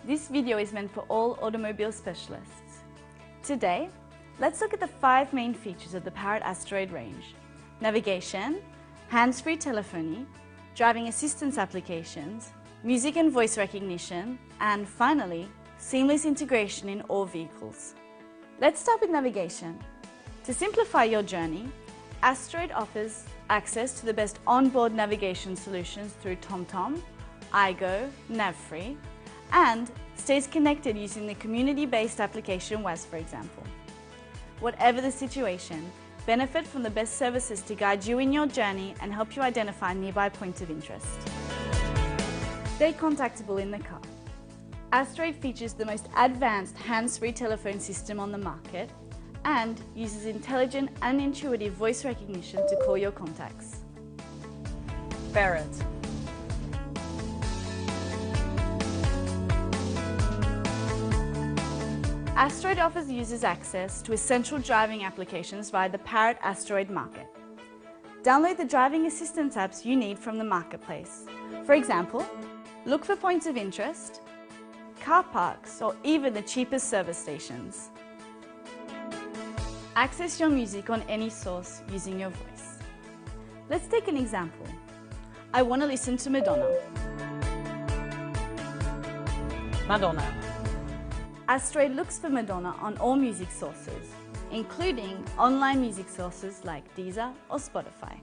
This video is meant for all automobile specialists. Today, let's look at the 5 main features of the Parrot Asteroid range: navigation, hands-free telephony, driving assistance applications, music and voice recognition, and finally, seamless integration in all vehicles. Let's start with navigation. To simplify your journey, Asteroid offers access to the best onboard navigation solutions through TomTom, iGo, NavFree, and stays connected using the community-based application WAS, for example. Whatever the situation, benefit from the best services to guide you in your journey and help you identify nearby points of interest. Stay contactable in the car. Asteroid features the most advanced hands-free telephone system on the market and uses intelligent and intuitive voice recognition to call your contacts. Parrot. Asteroid offers users access to essential driving applications via the Parrot Asteroid Market. Download the driving assistance apps you need from the marketplace. For example, look for points of interest, car parks, or even the cheapest service stations. Access your music on any source using your voice. Let's take an example. I want to listen to Madonna. Madonna. Asteroid looks for Madonna on all music sources, including online music sources like Deezer or Spotify.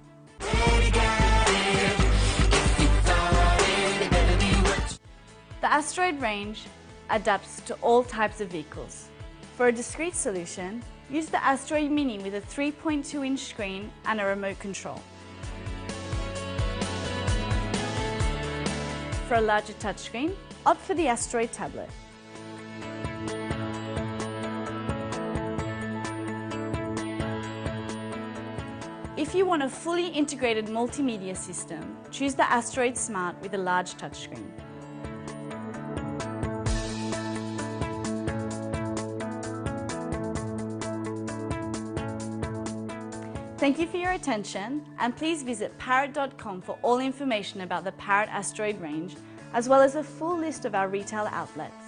The Asteroid range adapts to all types of vehicles. For a discrete solution, use the Asteroid Mini with a 3.2-inch screen and a remote control. For a larger touchscreen, opt for the Asteroid tablet. If you want a fully integrated multimedia system, choose the Asteroid Smart with a large touchscreen. Thank you for your attention, and please visit parrot.com for all information about the Parrot Asteroid range, as well as a full list of our retail outlets.